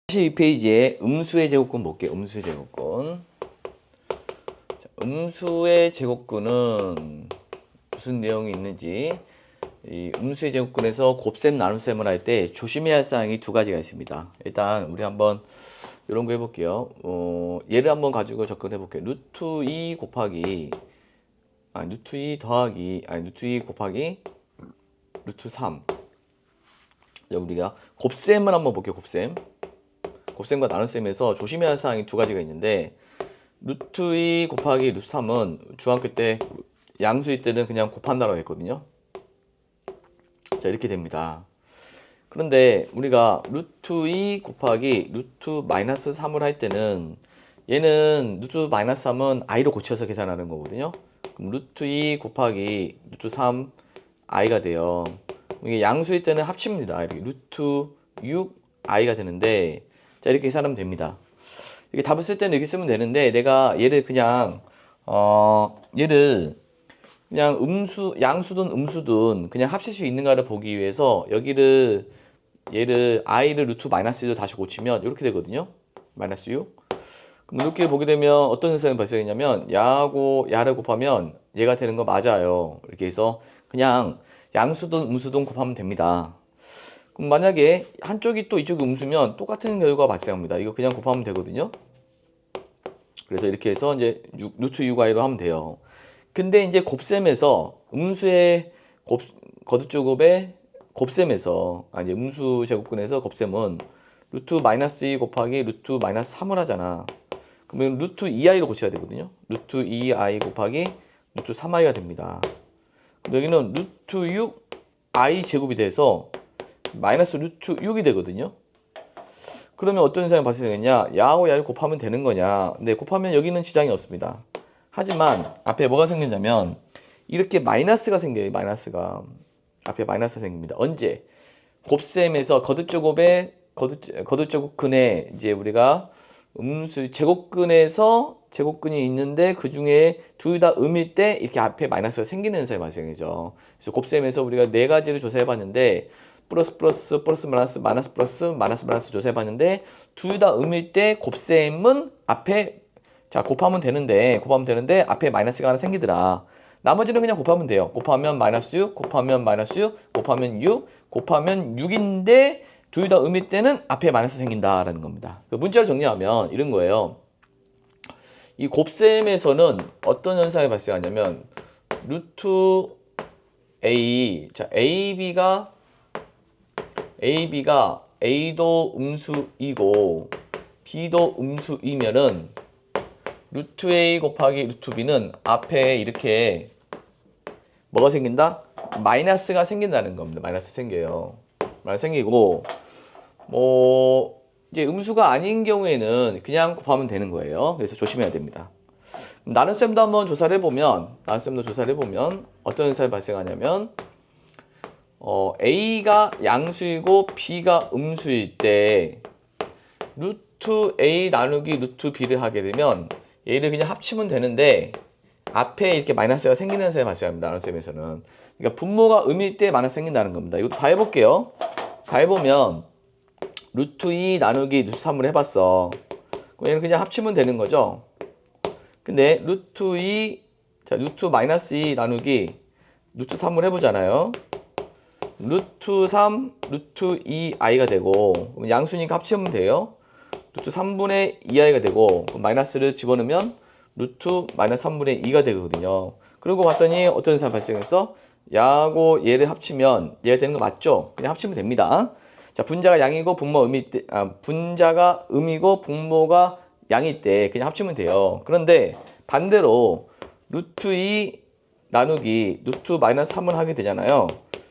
42페이지에 음수의 제곱근 볼게요. 음수의 제곱근. 자, 음수의 제곱근은 무슨 내용이 있는지, 이 음수의 제곱근에서 곱셈 나눗셈을 할 때 조심해야 할 사항이 두 가지가 있습니다. 일단 우리 한번 이런 거 해볼게요. 얘를 한번 가지고 접근해 볼게요. 루트 2 곱하기 루트 2 더하기 루트 2 곱하기 루트 3. 자, 우리가 곱셈을 한번 볼게요. 곱셈과 나눗셈에서 조심해야 할 사항이 두 가지가 있는데, 루트 2 곱하기 루트 3은 중학교 때 양수일 때는 그냥 곱한다고 했거든요. 자, 이렇게 됩니다. 그런데 우리가 루트 2 곱하기 루트 마이너스 3을 할 때는 얘는 루트 마이너스 3은 i로 고쳐서 계산하는 거거든요. 그럼 루트 2 곱하기 루트 3 i가 돼요. 이게 양수일 때는 합칩니다. 이렇게 루트 6 i가 되는데, 자, 이렇게 계산하면 됩니다. 이렇게 답을 쓸 때는 이렇게 쓰면 되는데, 내가 얘를 그냥 얘를 그냥 양수든 음수든 그냥 합칠 수 있는가를 보기 위해서 얘를 i를 루트 마이너스 1로 다시 고치면 이렇게 되거든요. 마이너스 6. 그럼 이렇게 보게 되면 어떤 현상이 발생했냐면, 야하고 야를 곱하면 얘가 되는 거 맞아요. 이렇게 해서 그냥 양수든 음수든 곱하면 됩니다. 그럼 만약에 한쪽이 또 이쪽이 음수면 똑같은 결과가 발생합니다. 이거 그냥 곱하면 되거든요. 그래서 이렇게 해서 이제 루트 6i로 하면 돼요. 근데 이제 곱셈에서 음수의 거듭제곱의 곱셈에서 음수 제곱근에서 곱셈은 루트 마이너스 2 곱하기 루트 마이너스 3을 하잖아. 그러면 루트 2i로 고쳐야 되거든요. 루트 2i 곱하기 루트 3i가 됩니다. 여기는 루트 6i 제곱이 돼서 마이너스 루트 6이 되거든요. 그러면 어떤 현상이 발생하겠냐? 야하고 야를 곱하면 되는 거냐? 네, 곱하면 여기는 지장이 없습니다. 하지만 앞에 뭐가 생기냐면 이렇게 마이너스가 생겨요. 앞에 마이너스가 생깁니다. 언제? 곱셈에서 거듭제곱근에 이제 우리가 음수 제곱근에서 제곱근이 있는데 그 중에 둘 다 음일 때 이렇게 앞에 마이너스가 생기는 현상이 발생이죠. 그래서 곱셈에서 우리가 네 가지를 조사해봤는데, 플러스 마이너스 조사해봤는데 둘 다 음일 때 곱셈은 앞에 곱하면 되는데 앞에 마이너스가 하나 생기더라. 나머지는 그냥 곱하면 돼요. 곱하면 마이너스 6, 곱하면 마이너스 6, 곱하면 6, 곱하면 6인데 둘 다 음일 때는 앞에 마이너스 생긴다라는 겁니다. 문자로 정리하면 이런 거예요. 이 곱셈에서는 어떤 현상이 발생하냐면 루트 a, ab가 a도 음수이고 b도 음수이면은 루트 a 곱하기 루트 b는 앞에 이렇게 뭐가 생긴다? 마이너스가 생긴다는 겁니다. 마이너스 생겨요. 마이너스 생기고, 이제 음수가 아닌 경우에는 그냥 곱하면 되는 거예요. 그래서 조심해야 됩니다. 나눗셈도 한번 조사를 해보면 어떤 현상이 발생하냐면, a가 양수이고 b가 음수일 때 루트 a 나누기 루트 b를 하게 되면 얘를 그냥 합치면 되는데 앞에 이렇게 마이너스가 생기는 현상이 발생합니다. 나눗셈에서는. 그러니까 분모가 음일 때 마이너스 생긴다는 겁니다. 이것도 다 해볼게요. 다 해보면 루트 2 나누기 루트 3을 해봤어. 그럼 얘는 그냥 합치면 되는 거죠. 근데 루트 마이너스 2 나누기 루트 3을 해보잖아요. 루트 3, 루트 2i가 되고, 그럼 양수니까 합치면 돼요. 루트 3분의 2i가 되고, 마이너스를 집어넣으면 루트 마이너스 3분의 2가 되거든요. 그러고 봤더니 어떤 현상이 발생했어? 야하고 얘를 합치면 얘가 되는 거 맞죠? 그냥 합치면 됩니다. 자, 분자가 양이고 분자가 음이고 분모가 양일 때 그냥 합치면 돼요. 그런데 반대로 루트 2 나누기 루트 마이너스 3을 하게 되잖아요.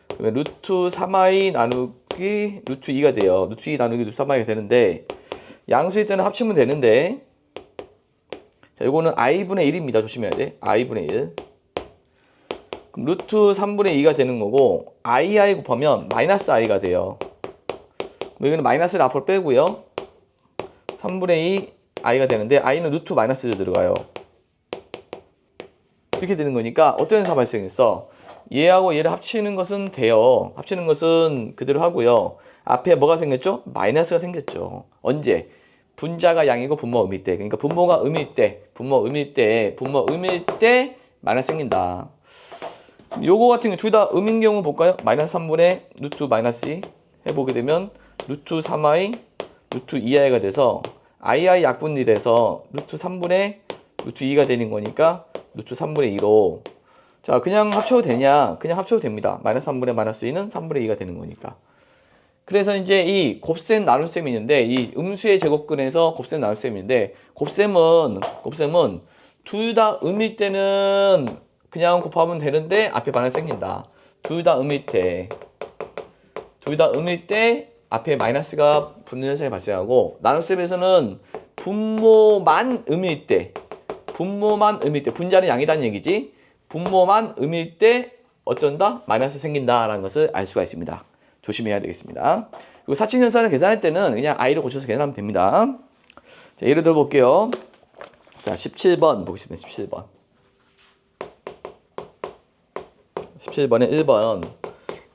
그러면 루트 3i 나누기 루트 2가 돼요. 루트 2 나누기 루트 3i가 되는데 양수일 때는 합치면 되는데, 자, 요거는 i분의 1입니다. 조심해야 돼. i분의 1. 그럼 루트 3분의 2가 되는 거고, i 곱하면 마이너스 i가 돼요. 여기는 마이너스를 앞으로 빼고요. 3분의 2 i가 되는데 i는 루트 마이너스 1로 들어가요. 이렇게 되는 거니까 어떤 현상이 발생했어? 얘하고 얘를 합치는 것은 돼요. 합치는 것은 그대로 하고요. 앞에 뭐가 생겼죠? 마이너스가 생겼죠. 언제? 분자가 양이고 분모가 음일 때. 그러니까 분모가 음일 때, 분모 음일 때 마이너스 생긴다. 요거 같은 경우 둘 다 음인 경우 볼까요? 마이너스 3분의 루트 마이너스 2 해보게 되면 루트 3i 루트 2i가 돼서 i 약분이 돼서 루트 3분의 루트 2가 되는 거니까 루트 3분의 2로 자 그냥 합쳐도 되냐? 그냥 합쳐도 됩니다. 마이너스 3분의 마이너스 2는 3분의 2가 되는 거니까. 그래서 이제 이 곱셈 나눗셈이 있는데 이 음수의 제곱근에서 곱셈 나눗셈인데 곱셈은 둘 다 음일 때는 그냥 곱하면 되는데 앞에 마이너스 생긴다. 둘 다 음일 때 앞에 마이너스가 붙는 현상이 발생하고 나눗셈에서는 분모만 음일 때 분자는 양이라는 얘기지. 분모만 음일 때 어쩐다? 마이너스 생긴다라는 것을 알 수가 있습니다. 조심해야 되겠습니다. 그리고 사칙연산을 계산할 때는 그냥 i를 고쳐서 계산하면 됩니다. 자, 예를 들어 볼게요. 자, 17번 보겠습니다. 17번에 1번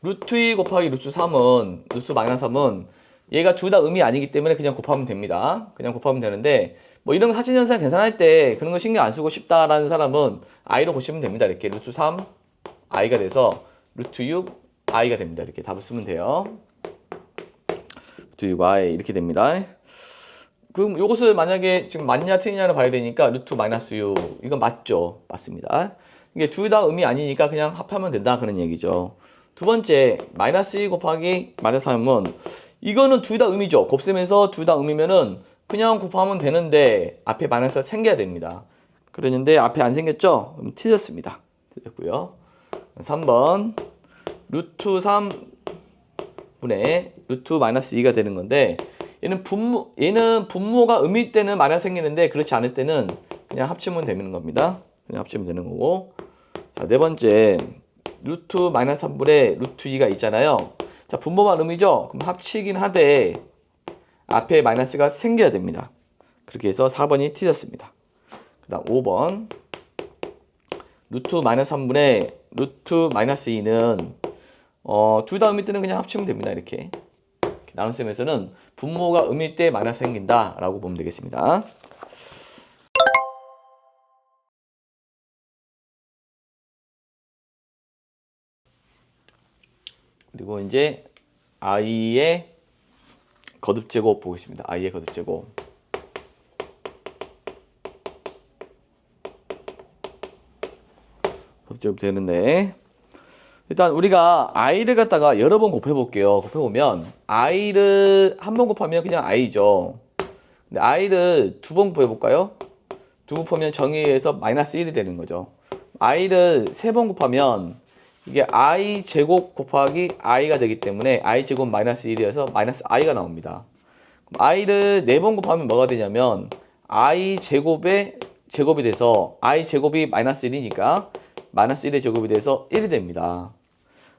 루트 2 곱하기 루트 3은 루트 마이너스 3은 얘가 둘 다 음이 아니기 때문에 그냥 곱하면 됩니다. 그냥 곱하면 되는데 뭐 이런 사칙연산 계산할 때 그런 거 신경 안 쓰고 싶다라는 사람은 i로 고치면 됩니다. 이렇게 루트 3 i가 돼서 루트 6 i가 됩니다. 이렇게 답을 쓰면 돼요. 루트 6 i 이렇게 됩니다. 그럼 이것을 만약에 지금 맞냐 틀리냐를 봐야 되니까 루트 마이너스 6 이건 맞죠? 맞습니다. 이게 둘 다 음이 아니니까 그냥 합하면 된다 그런 얘기죠. 두 번째 마이너스 2 곱하기 마이너스 3은 이거는 둘 다 음이죠. 곱셈에서 둘 다 음이면은 그냥 곱하면 되는데 앞에 마이너스가 생겨야 됩니다. 그랬는데 앞에 안 생겼죠? 그럼 틀렸습니다. 틀렸고요. 3번 루트 3분의 루트 마이너스 2가 되는 건데 얘는 분모가 음일 때는 마이너스 생기는데 그렇지 않을 때는 그냥 합치면 되는 겁니다. 그냥 합치면 되는 거고. 자, 네 번째 루트 마이너스 3분의 루트 2가 있잖아요. 자, 분모만 음이죠? 그럼 합치긴 하되 앞에 마이너스가 생겨야 됩니다. 그렇게 해서 4번이 틀렸습니다. 그 다음 5번 루트 마이너스 3분의 루트 마이너스 2는 둘 다 음일 때는 그냥 합치면 됩니다. 이렇게 나눗셈에서는 분모가 음일 때 마이너스 생긴다 라고 보면 되겠습니다. 그리고 이제 i의 거듭제곱 보겠습니다. i의 거듭제곱. 거듭제곱 되는데 일단 우리가 i를 갖다가 여러 번 곱해볼게요. 곱해보면 i를 한 번 곱하면 그냥 i죠. 근데 i를 두 번 곱해볼까요? 두 번 곱하면 정의에서 마이너스 1이 되는 거죠. i를 세 번 곱하면 이게 i 제곱 곱하기 i가 되기 때문에 i 제곱 마이너스 1이어서 마이너스 i가 나옵니다. 그럼 i를 네 번 곱하면 뭐가 되냐면 i 제곱의 제곱이 돼서 i 제곱이 마이너스 1이니까 마이너스 1의 제곱이 돼서 1이 됩니다.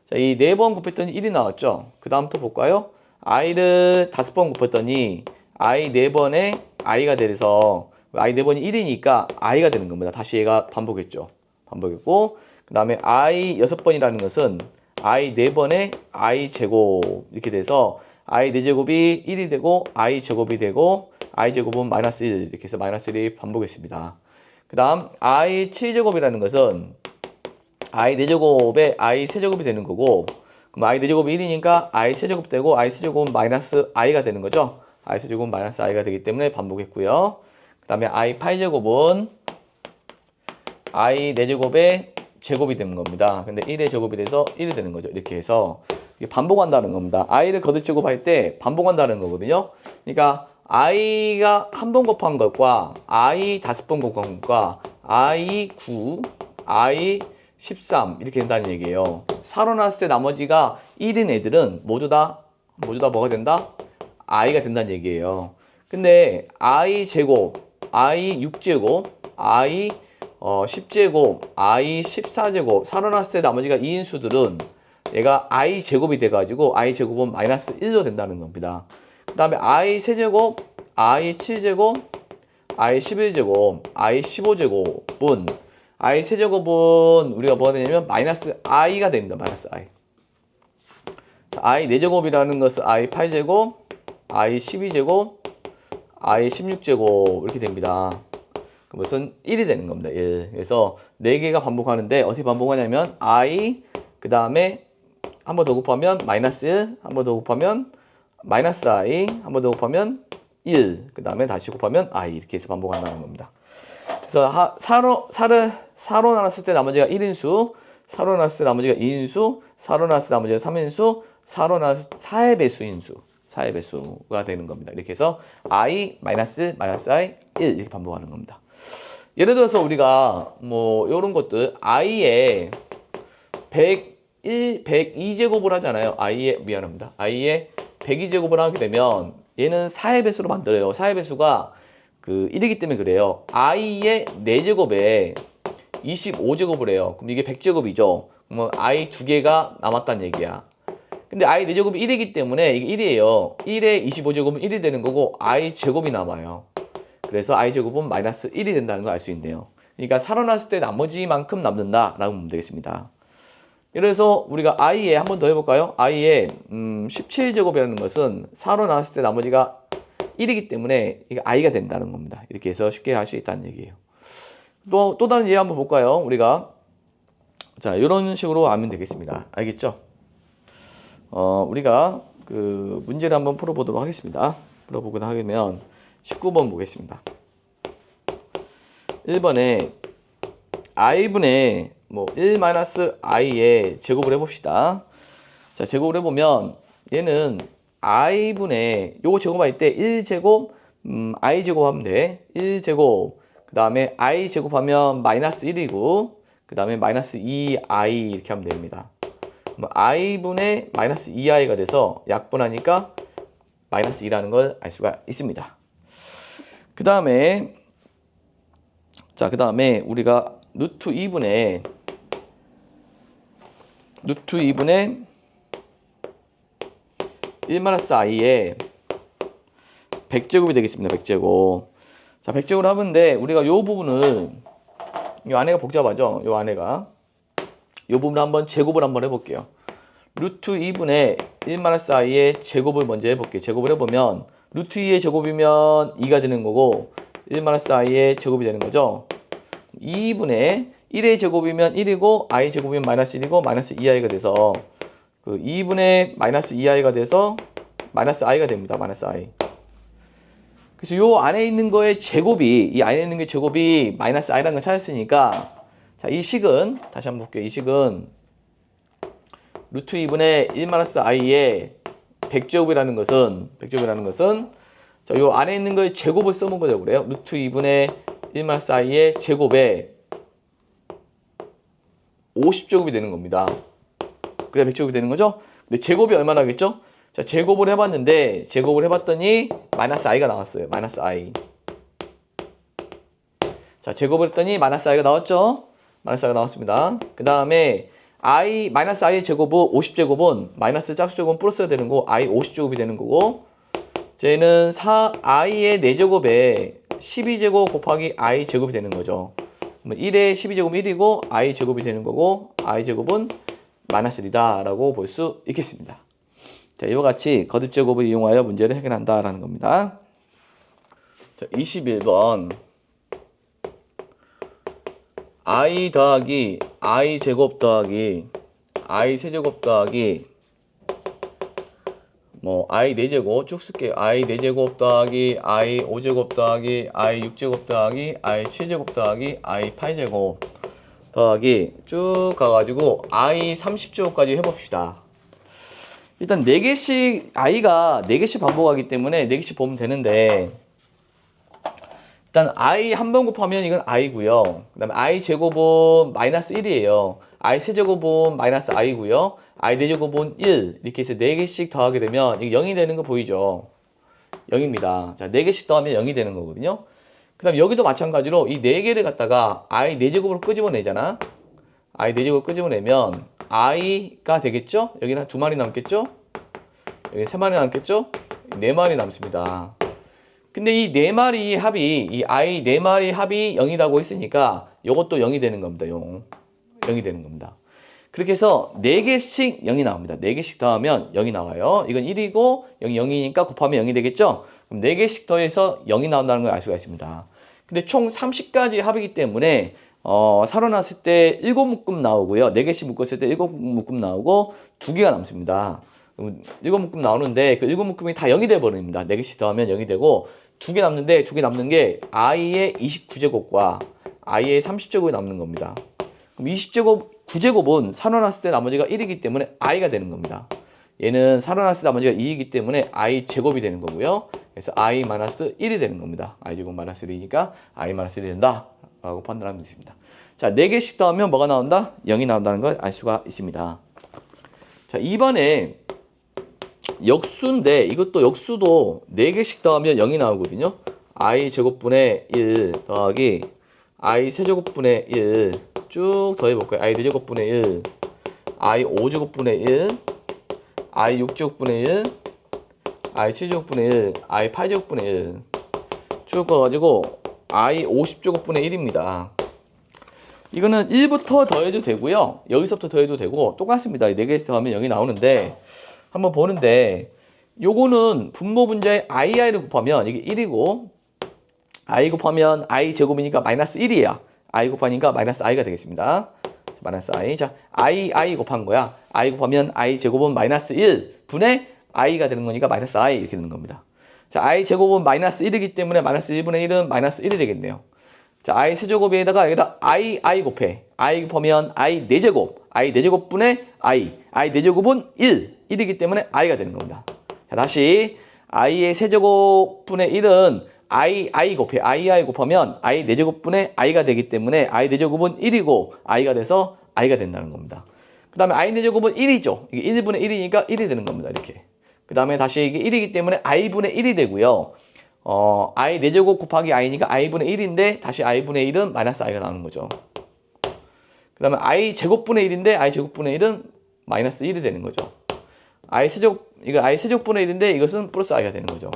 자, 이 네 번 곱했더니 1이 나왔죠. 그 다음부터 볼까요? i를 5번 곱했더니 i 네 번에 i가 돼서 i 네 번이 1이니까 i가 되는 겁니다. 다시 얘가 반복했죠. 반복했고 그 다음에 i 6번이라는 것은 i 네 번에 i 제곱 이렇게 돼서 i 4제곱이 1이 되고 i 제곱이 되고 i 제곱은 마이너스 1 이렇게 해서 마이너스 1이 반복했습니다. 그 다음 i 7제곱이라는 것은 i 4제곱에 i 세제곱이 되는 거고 그럼 i 4제곱이 1이니까 i 세제곱 되고 i 세제곱은 마이너스 i가 되는 거죠. i 세제곱은 마이너스 i가 되기 때문에 반복했고요. 그 다음에 i 8제곱은 i 4제곱에 제곱이 되는 겁니다. 근데 1의 제곱이 돼서 1이 되는 거죠. 이렇게 해서 반복한다는 겁니다. i를 거듭제곱할 때 반복한다는 거거든요. 그러니까 i가 한 번 곱한 것과 i 5번 곱한 것과 i 9, i 13 이렇게 된다는 얘기예요. 살아났을 때 나머지가 1인 애들은 모두 다 뭐가 된다? i가 된다는 얘기예요. 근데 i 제곱, i 6제곱, i 10제곱, i 14제곱 살아났을 때 나머지가 2인 수들은 얘가 i 제곱이 돼가지고 i 제곱은 마이너스 1로 된다는 겁니다. 그 다음에 i 세제곱, i 7제곱, i 11제곱, i 15제곱은 i 세제곱은 우리가 뭐가 되냐면 마이너스 i가 됩니다. 마이너스 i. i 4제곱이라는 것은 i 8제곱, i 12제곱, i 16제곱 이렇게 됩니다. 그것은 1이 되는 겁니다. 1. 그래서 4개가 반복하는데 어떻게 반복하냐면 i 그 다음에 한 번 더 곱하면 마이너스 1, 한 번 더 곱하면 마이너스 i, 한 번 더 곱하면 1, 그 다음에 다시 곱하면 i 이렇게 해서 반복한다는 겁니다. 그래서 4로 나눴을 때 나머지가 1인수, 4로 나눴을 때 나머지가 2인수, 4로 나눴을 때 나머지가 3인수, 4로 나눴을 때 4의 배수인수, 4의 배수가 되는 겁니다. 이렇게 해서 i, 마이너스, 마이너스 i, 1 이렇게 반복하는 겁니다. 예를 들어서 우리가 뭐 이런 것들 i에 102제곱을 하잖아요. i에 미안합니다. i에 102제곱을 하게 되면 얘는 4의 배수로 만들어요. 4의 배수가 그 1이기 때문에 그래요. i의 4제곱에 25제곱을 해요. 그럼 이게 100제곱이죠. 그러면 i 2개가 남았다는 얘기야. 근데 i 4제곱이 1이기 때문에 이게 1이에요. 1에 25제곱은 1이 되는 거고 i 제곱이 남아요. 그래서 i 제곱은 마이너스 1이 된다는 걸 알 수 있네요. 그러니까 살아났을 때 나머지만큼 남는다 라고 보면 되겠습니다. 예를 들어서 우리가 i에 한 번 더 해볼까요? i에 17제곱이라는 것은 4로 나왔을 때 나머지가 1이기 때문에 이게 i가 된다는 겁니다. 이렇게 해서 쉽게 할 수 있다는 얘기예요. 또 다른 예를 한번 볼까요? 우리가 자 이런 식으로 하면 되겠습니다. 알겠죠? 우리가 그 문제를 한번 풀어보도록 하겠습니다. 풀어보고자 하면 19번 보겠습니다. 1번에 i분의 1-i의 제곱을 해봅시다. 자, 제곱을 해보면 얘는 i분의 요거 제곱할 때 1제곱 i 제곱하면 돼. 1제곱 그 다음에 i 제곱하면 마이너스 1이고 그 다음에 마이너스 2i 이렇게 하면 됩니다. i분의 마이너스 2i가 돼서 약분하니까 마이너스 2라는 걸 알 수가 있습니다. 그 다음에 우리가 루트 2분의 1-i의 100제곱이 되겠습니다. 100제곱. 자, 100제곱을 하는데 우리가 요 부분을 요 안에가 복잡하죠. 요 안에가 요 부분을 한번 제곱을 한번 해볼게요. 루트 2분의 1-i의 제곱을 먼저 해볼게요. 제곱을 해보면 루트 2의 제곱이면 2가 되는 거고 1-i의 제곱이 되는 거죠. 2분의 1의 제곱이면 1이고 i 제곱이면 마이너스 1이고 마이너스 2i가 돼서 그 2분의 마이너스 2i가 돼서 마이너스 i가 됩니다. 마이너스 i. 그래서 요 안에 있는 거의 제곱이 이 안에 있는 게 제곱이 마이너스 i라는 걸 찾았으니까 자, 이 식은 다시 한번 볼게요. 이 식은 루트 2분의 1-i의 100제곱이라는 것은 자, 요 안에 있는 거의 제곱을 써본 거죠. 그래요. 루트 2분의 1-i의 제곱에 50제곱이 되는 겁니다. 그래야 100제곱이 되는 거죠. 근데 제곱이 얼마나 하겠죠? 자, 제곱을 해봤더니 마이너스 i가 나왔어요. 마이너스 i. 자, 제곱을 했더니 마이너스 i가 나왔죠? 마이너스 i가 나왔습니다. 그 다음에 마이너스 i의 제곱은 50제곱은 마이너스 짝수제곱은 플러스가 되는 거고 i 50제곱이 되는 거고 쟤는 i의 4제곱에 12제곱 곱하기 i 제곱이 되는 거죠. 1에 12제곱은 1이고 i 제곱이 되는 거고 i 제곱은 마이너스 1이다 라고 볼 수 있겠습니다. 자, 이와 같이 거듭제곱을 이용하여 문제를 해결한다 라는 겁니다. 자, 21번 i 더하기 i 제곱 더하기 i 세제곱 더하기 i 4제곱 쭉 쓸게요. i 4제곱 더하기 i 5제곱 더하기 i 6제곱 더하기 i 7제곱 더하기 i 8제곱 더하기 쭉 가가지고 i 30제곱까지 해봅시다. 일단 4개씩 i가 4개씩 반복하기 때문에 4개씩 보면 되는데 일단 i 한 번 곱하면 이건 i고요. 그 다음에 i 제곱은 마이너스 1이에요. i 세제곱은 마이너스 i고요. i 4제곱은 1 이렇게 해서 4개씩 더하게 되면 이게 0이 되는 거 보이죠? 0입니다. 자, 4개씩 더하면 0이 되는 거거든요. 그 다음에 여기도 마찬가지로 이 4개를 갖다가 i 4제곱으로 끄집어내잖아. i 4제곱 끄집어내면 i가 되겠죠? 여기는 한 2마리 남겠죠? 여기 3마리 남겠죠? 4마리 남습니다. 근데 이 네 마리 합이, 이 i 네 마리 합이 0이라고 했으니까 요것도 0이 되는 겁니다. 0이 되는 겁니다. 그렇게 해서 4개씩 0이 나옵니다. 4개씩 더하면 0이 나와요. 이건 1이고 여기 0이니까 곱하면 0이 되겠죠? 그럼 4개씩 더해서 0이 나온다는 걸 알 수가 있습니다. 근데 총 30가지 합이기 때문에 살아났을 때 7묶음 나오고요. 4개씩 묶었을 때 7묶음 나오고 2개가 남습니다. 7묶음 나오는데 그 7묶음이 다 0이 돼버립니다. 4개씩 더하면 0이 되고 2개 남는데 2개 남는 게 i의 29제곱과 i의 30제곱이 남는 겁니다. 그럼 20제곱, 9제곱은 살아났을 때 나머지가 1이기 때문에 i가 되는 겁니다. 얘는 살아났을 때 나머지가 2이기 때문에 i 제곱이 되는 거고요. 그래서 i-1이 되는 겁니다. i 제곱 마이너스 1이니까 i-1이 된다 라고 판단하면 되겠습니다. 자, 4개씩 더하면 뭐가 나온다? 0이 나온다는 걸 알 수가 있습니다. 자, 2번에 역수인데 이것도 역수도 4개씩 더하면 0이 나오거든요. i 제곱분의 1 더하기 i 세제곱분의 1 쭉 더해볼까요? i 4제곱분의 1 i 5제곱분의 1 i 6제곱분의 1 i 7제곱분의 1 i 8제곱분의 1 쭉 가가지고 i 50제곱분의 1입니다. 이거는 1부터 더해도 되고요. 여기서부터 더해도 되고 똑같습니다. 4개에서 더하면 0이 나오는데 한번 보는데 요거는 분모 분자에 ii를 곱하면 이게 1이고 i 곱하면 i 제곱이니까 마이너스 1이에요. i 곱하니까 마이너스 i가 되겠습니다. 마이너스 i. 자, i 곱한 거야. i 곱하면 i 제곱은 마이너스 1 분의 i가 되는 거니까 마이너스 i 이렇게 되는 겁니다. 자, i 제곱은 마이너스 1이기 때문에 마이너스 1분의 1은 마이너스 1이 되겠네요. 자, i 세제곱에다가 여기다 i 곱해. i 곱하면 i 4제곱. i 4제곱분의 i 4제곱은 1이기 때문에 i가 되는 겁니다. 자, 다시 i의 세제곱분의 1은 i 곱해. i 곱하면 i 4제곱분의 i가 되기 때문에 i 4제곱은 1이고 i가 돼서 i가 된다는 겁니다. 그 다음에 i 4제곱은 1이죠. 이게 1분의 1이니까 1이 되는 겁니다. 이렇게. 그 다음에 다시 이게 1이기 때문에 i분의 1이 되고요. i 4제곱 곱하기 i니까 i분의 1인데 다시 i분의 1은 마이너스 i가 나오는 거죠. 그 다음에 i 제곱분의 1인데 i 제곱분의 1은 마이너스 1이 되는 거죠. 이거 i 세제곱분의 1인데 이것은 플러스 i가 되는 거죠.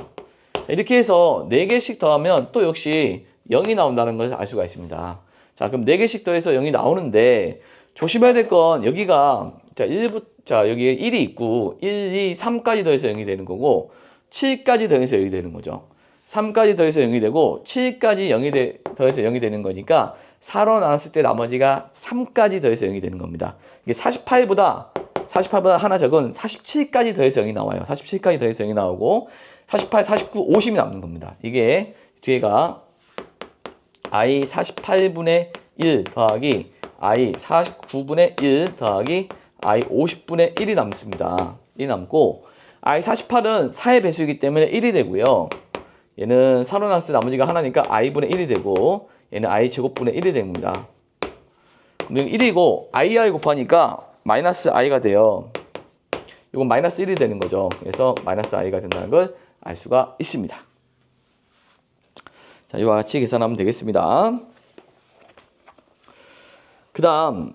자, 이렇게 해서 4개씩 더하면 또 역시 0이 나온다는 것을 알 수가 있습니다. 자, 그럼 4개씩 더해서 0이 나오는데 조심해야 될 건 여기가 여기에 1이 있고 1, 2, 3까지 더해서 0이 되는 거고 7까지 더해서 0이 되는 거죠. 3까지 더해서 0이 되고 7까지 더해서 0이 되는 거니까 4로 나눴을 때 나머지가 3까지 더해서 0이 되는 겁니다. 이게 48보다 하나 적은 47까지 더해서 0이 나와요. 47까지 더해서 0이 나오고 48, 49, 50이 남는 겁니다. 이게 뒤에가 i 48분의 1 더하기 i 49분의 1 더하기 i 50분의 1이 남습니다. 1이 남고 i 48은 4의 배수이기 때문에 1이 되고요. 얘는 4로 나눴을 때 나머지가 하나니까 i분의 1이 되고 얘는 i 제곱분의 1이 됩니다. 그럼 1이고 i 곱하니까 마이너스 i가 돼요. 이건 마이너스 1이 되는 거죠. 그래서 마이너스 i가 된다는 걸 알 수가 있습니다. 자, 이와 같이 계산하면 되겠습니다. 그 다음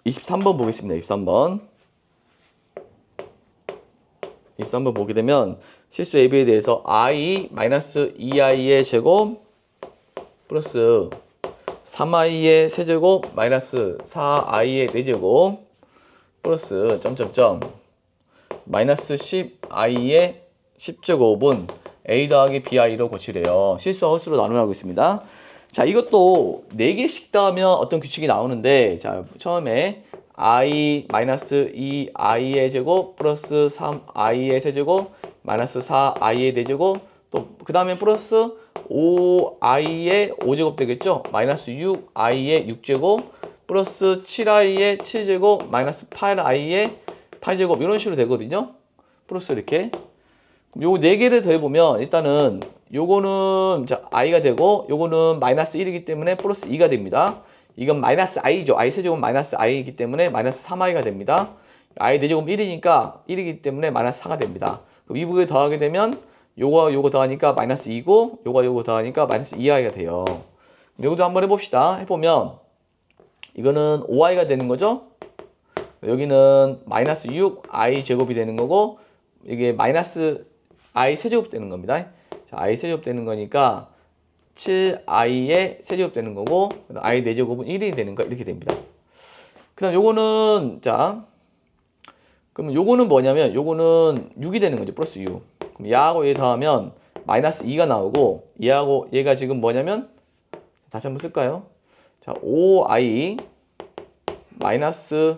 23번 보겠습니다. 23번 보게 되면 실수 AB에 대해서 i-2i의 제곱 플러스 3i의 세제곱 마이너스 4i의 4제곱 플러스 점점점 마이너스 10i의 10제곱은 a 더하기 bi로 고치래요. 실수와 허수로 나누라고 있습니다. 자, 이것도 4개씩 더하면 어떤 규칙이 나오는데, 자, 처음에 i-2i의 제곱 플러스 3i의 세제곱 마이너스 4i의 4제곱 또 그 다음에 플러스 5i의 5제곱 되겠죠? 마이너스 6i의 6제곱 플러스 7i의 7제곱 마이너스 8i의 8제곱 이런 식으로 되거든요. 플러스 이렇게. 요거 4개를 더해보면 일단은 요거는 i가 되고 요거는 마이너스 1이기 때문에 플러스 2가 됩니다. 이건 마이너스 i죠. i 세제곱은 마이너스 i이기 때문에 마이너스 3i가 됩니다. i 4제곱 1이니까 1이기 때문에 마이너스 4가 됩니다. 그럼 이 부분을 더하게 되면 요거 더하니까 마이너스 2고 요거 더하니까 마이너스 2i가 돼요. 여기도 한번 해봅시다. 해보면 이거는 5i가 되는 거죠. 여기는 마이너스 6i 제곱이 되는 거고 이게 마이너스 i 세제곱 되는 겁니다. 자, i 세제곱 되는 거니까 7i의 세제곱 되는 거고 i 4제곱은 1이 되는 거 이렇게 됩니다. 그다음 요거는 자 그러면 요거는 뭐냐면 요거는 6이 되는 거죠. 플러스 6. 그럼 얘하고 얘 더하면 마이너스 2가 나오고 얘하고 얘가 지금 뭐냐면 다시 한번 쓸까요? 자 5i 마이너스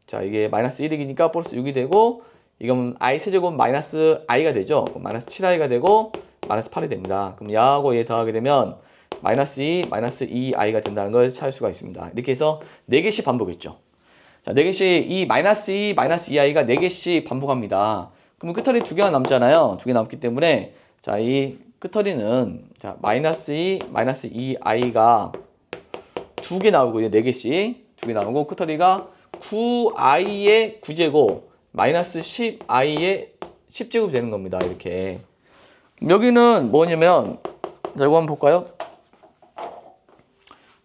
자 이게 마이너스 1이니까 플러스 6이 되고 이건 i 세제곱 마이너스 i가 되죠. 마이너스 7i가 되고 마이너스 8이 됩니다. 그럼 얘하고 얘 더하게 되면 마이너스 2, 마이너스 2i가 된다는 걸 찾을 수가 있습니다. 이렇게 해서 4개씩 반복했죠. 자, 4개씩 이 마이너스 2, 마이너스 2i가 4개씩 반복합니다. 그러면 끝허리 2개가 남잖아요. 2개 남기 때문에 자, 이 끝허리는 자, 마이너스 2, 마이너스 2i가 2개 나오고 4개씩 2개 나오고 끝허리가 9i의 9제곱 마이너스 10i의 10제곱이 되는 겁니다. 이렇게. 여기는 뭐냐면 자, 이거 한번 볼까요?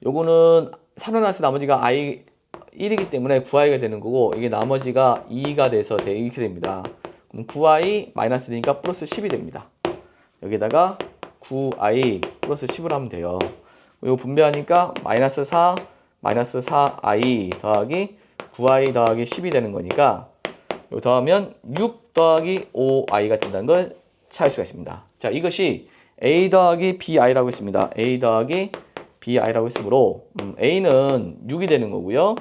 요거는 살아났을 나머지가 i 1이기 때문에 9i가 되는 거고 이게 나머지가 2가 돼서 이렇게 됩니다. 그럼 9i 마이너스 되니까 플러스 10이 됩니다. 여기다가 9i 플러스 10을 하면 돼요. 이거 분배하니까 마이너스 4 마이너스 4i 더하기 9i 더하기 10이 되는 거니까 이거 더하면 6 더하기 5i가 된다는 걸 찾을 수가 있습니다. 자, 이것이 a 더하기 bi라고 했습니다. a 더하기 bi라고 했으므로 a는 6이 되는 거고요.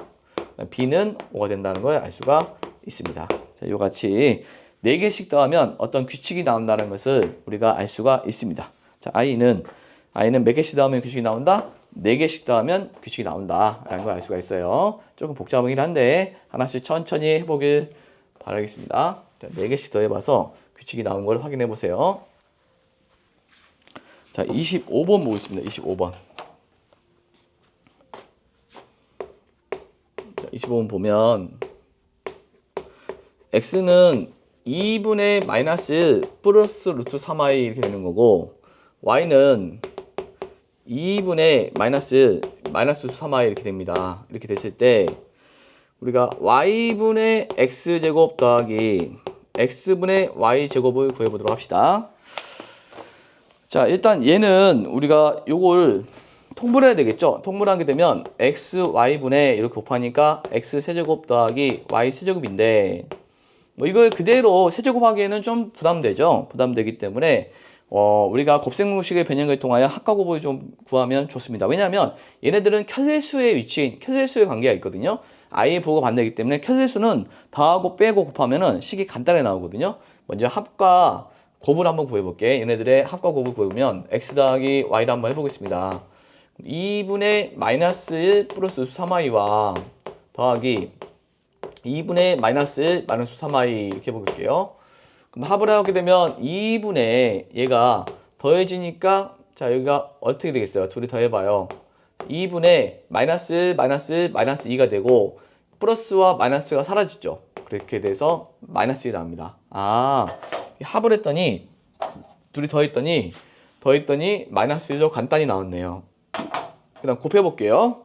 b는 5가 된다는 걸 알 수가 있습니다. 자, 이와 같이 4개씩 더하면 어떤 규칙이 나온다는 것을 우리가 알 수가 있습니다. 자, i는 몇 개씩 더하면 규칙이 나온다? 4개씩 더하면 규칙이 나온다 라는 걸 알 수가 있어요. 조금 복잡하긴 한데 하나씩 천천히 해보길 바라겠습니다. 자, 4개씩 더 해봐서 규칙이 나온 걸 확인해 보세요. 자, 25번 보겠습니다. 25번. 자, 25번 보면 x는 2분의 마이너스 플러스 루트 3i 이렇게 되는 거고 y는 2분의 마이너스 루트 3i 이렇게 됩니다. 이렇게 됐을 때 우리가 y분의 x제곱 더하기 x분의 y제곱을 구해보도록 합시다. 자, 일단 얘는 우리가 요걸 통분을 해야 되겠죠. 통분을 하게 되면 xy분의 이렇게 곱하니까 x세제곱 더하기 y세제곱인데 뭐 이걸 그대로 세제곱하기에는 좀 부담되죠. 부담되기 때문에 우리가 곱셈공식의 변형을 통하여 합과곱을 좀 구하면 좋습니다. 왜냐하면 얘네들은 켜세수의 위치인 켜세수의 관계가 있거든요. i의 부호가 반대이기 때문에 켜세수는 더하고 빼고 곱하면은 식이 간단하게 나오거든요. 먼저 합과 곱을 한번 구해볼게. 얘네들의 합과 곱을 구해보면 x 더하기 y를 한번 해보겠습니다. 2분의 마이너스 1 플러스 3i와 더하기 2분의 마이너스 1 마이너스 3i 이렇게 해볼게요. 그럼 합을 하게 되면 2분의 얘가 더해지니까 자 여기가 어떻게 되겠어요? 둘이 더해봐요. 2분의 마이너스 1 마이너스 1 마이너스 2가 되고 플러스와 마이너스가 사라지죠. 그렇게 돼서 마이너스 1이 나옵니다. 아 합을 했더니 둘이 더했더니 마이너스 1도 간단히 나왔네요. 그 다음 곱해볼게요.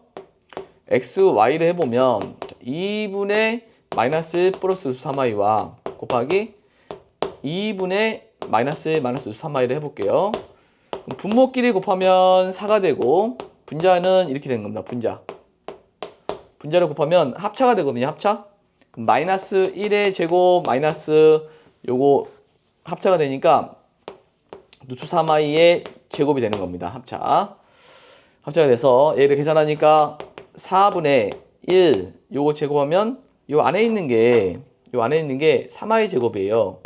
x, y를 해보면 2분의 마이너스 1 플러스 3i와 곱하기 2분의 마이너스 1 마이너스 3i를 해볼게요. 그럼 분모끼리 곱하면 4가 되고 분자는 이렇게 되는 겁니다. 분자를 곱하면 합차가 되거든요. 합차. 그럼 마이너스 1의 제곱 마이너스 요거 합차가 되니까 루트 3i의 제곱이 되는 겁니다. 합차가 돼서 얘를 계산하니까 4분의 1 요거 제곱하면 요 안에 있는 게 3i 제곱이에요.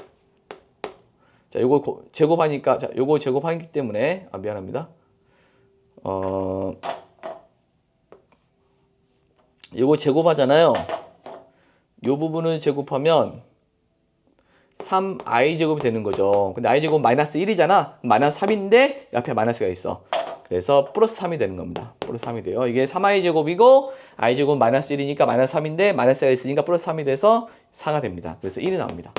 자, 요거 제곱하니까 자, 요거 제곱하기 때문에 미안합니다. 요거 제곱하잖아요. 요 부분을 제곱하면 3i 제곱이 되는 거죠. 근데 i 제곱 마이너스 1이잖아. 마이너스 3인데 옆에 마이너스가 있어. 그래서 플러스 3이 되는 겁니다. 플러스 3이 돼요. 이게 3i 제곱이고 i 제곱 마이너스 1이니까 마이너스 3인데 마이너스가 있으니까 플러스 3이 돼서 4가 됩니다. 그래서 1이 나옵니다.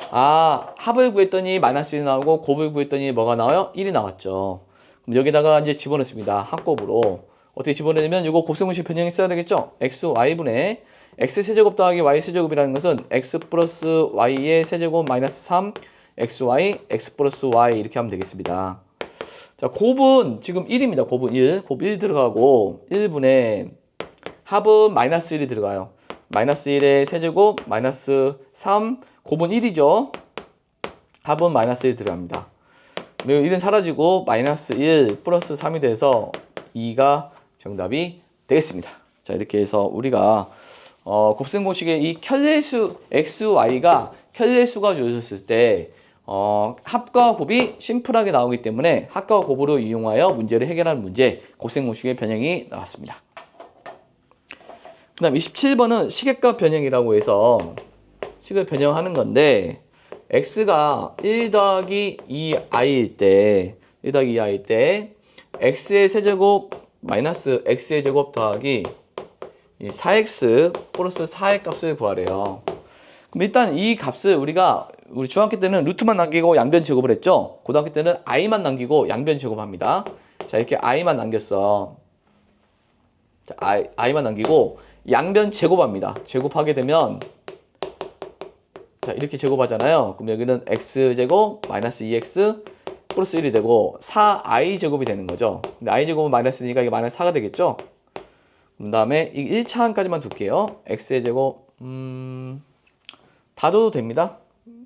아, 합을 구했더니 마이너스 1이 나오고 곱을 구했더니 뭐가 나와요? 1이 나왔죠. 그럼 여기다가 이제 집어넣습니다. 합곱으로. 어떻게 집어넣으면 이거 곱셈공식 변형이 써야 되겠죠? x, y분의 x 세제곱 더하기 y 세제곱이라는 것은 x 플러스 y의 세제곱 마이너스 3 xy, x 플러스 y 이렇게 하면 되겠습니다. 자, 곱은 지금 1입니다. 곱은 1. 곱 1 들어가고 1분의 합은 마이너스 1이 들어가요. 마이너스 1의 세제곱 마이너스 3 곱은 1이죠. 합은 마이너스 1 들어갑니다. 그리고 1은 사라지고 마이너스 1 플러스 3이 돼서 2가 정답이 되겠습니다. 자, 이렇게 해서 우리가 곱셈 공식의 이 켤레수 xy가 켤레수가 주어졌을 때 합과 곱이 심플하게 나오기 때문에 합과 곱으로 이용하여 문제를 해결하는 문제, 곱셈 공식의 변형이 나왔습니다. 그 다음 27번은 시계값 변형이라고 해서 식을 변형하는 건데 x가 1 더하기 2i일 때 1 더하기 2i일 때 x의 세제곱 마이너스 x의 제곱 더하기 4x 플러스 4의 값을 구하래요. 그럼 일단 이 값을 우리 중학교 때는 루트만 남기고 양변 제곱을 했죠. 고등학교 때는 i만 남기고 양변 제곱합니다. 자, 이렇게 i만 남겼어. 자, i만 남기고 양변 제곱합니다. 제곱하게 되면 자, 이렇게 제곱하잖아요. 그럼 여기는 x제곱 마이너스 2x 플러스 1이 되고 4i 제곱이 되는 거죠. 근데 i 제곱은 마이너스니까 이게 마이너스 4가 되겠죠. 그 다음에 이 1차항까지만 둘게요. x의 제곱 다 줘도 됩니다.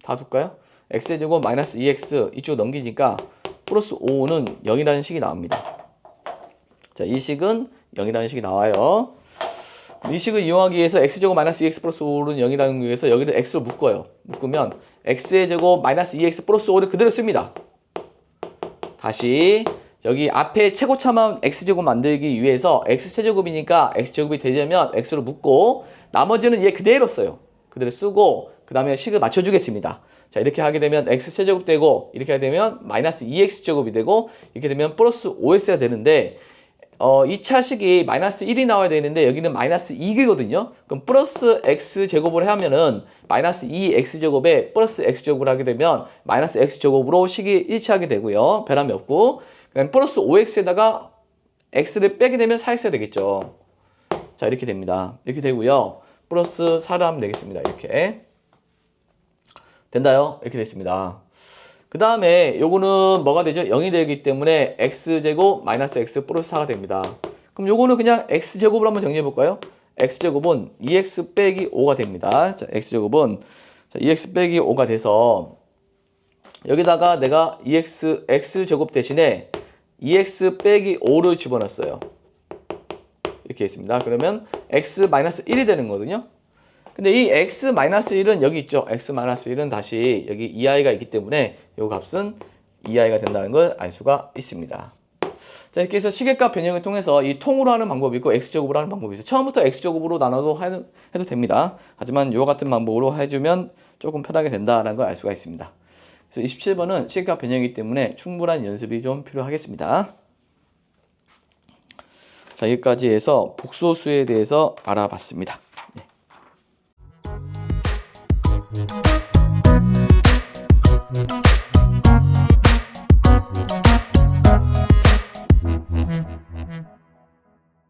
다 둘까요? x의 제곱 마이너스 2x 이쪽 넘기니까 플러스 5는 0이라는 식이 나옵니다. 자, 이 식은 0이라는 식이 나와요. 이 식을 이용하기 위해서 x제곱 마이너스 2x 플러스 5는 0이라는 거 위해서 여기를 x로 묶어요. 묶으면 x의 제곱 마이너스 2x 플러스 5를 그대로 씁니다. 다시 여기 앞에 최고차만 x제곱 만들기 위해서 x제곱이니까 x제곱이 되려면 x로 묶고 나머지는 얘 그대로 써요. 그대로 쓰고 그 다음에 식을 맞춰주겠습니다. 자, 이렇게 하게 되면 x제곱 되고 이렇게 하게 되면 마이너스 2x제곱이 되고 이렇게 되면 플러스 5x가 되는데 2차 식이 마이너스 1이 나와야 되는데 여기는 마이너스 2개거든요. 그럼 플러스 x제곱을 하면은 마이너스 2x제곱에 플러스 x제곱을 하게 되면 마이너스 x제곱으로 식이 일치하게 되고요. 변함이 없고 그다음 플러스 5x에다가 x를 빼게 되면 4x가 되겠죠. 자, 이렇게 됩니다. 이렇게 되고요. 플러스 4를 하면 되겠습니다. 이렇게 된다요. 이렇게 됐습니다. 그 다음에 요거는 뭐가 되죠? 0이 되기 때문에 x제곱 마이너스 x 플러스 4가 됩니다. 그럼 요거는 그냥 x제곱을 한번 정리해 볼까요? x제곱은 2x 빼기 5가 됩니다. 자, x제곱은 2x 빼기 5가 돼서 여기다가 내가 x제곱 대신에 2x 빼기 5를 집어넣었어요. 이렇게 있습니다. 그러면 x 마이너스 1이 되는 거거든요. 근데 이 x-1은 여기 있죠. x-1은 다시 여기 2i가 있기 때문에 이 값은 2i가 된다는 걸 알 수가 있습니다. 자, 이렇게 해서 시계값 변형을 통해서 이 통으로 하는 방법이 있고 x제곱으로 하는 방법이 있어요. 처음부터 x제곱으로 나눠도 해도 됩니다. 하지만 이와 같은 방법으로 해주면 조금 편하게 된다는 걸 알 수가 있습니다. 그래서 27번은 시계값 변형이기 때문에 충분한 연습이 좀 필요하겠습니다. 자, 여기까지 해서 복소수에 대해서 알아봤습니다. 네.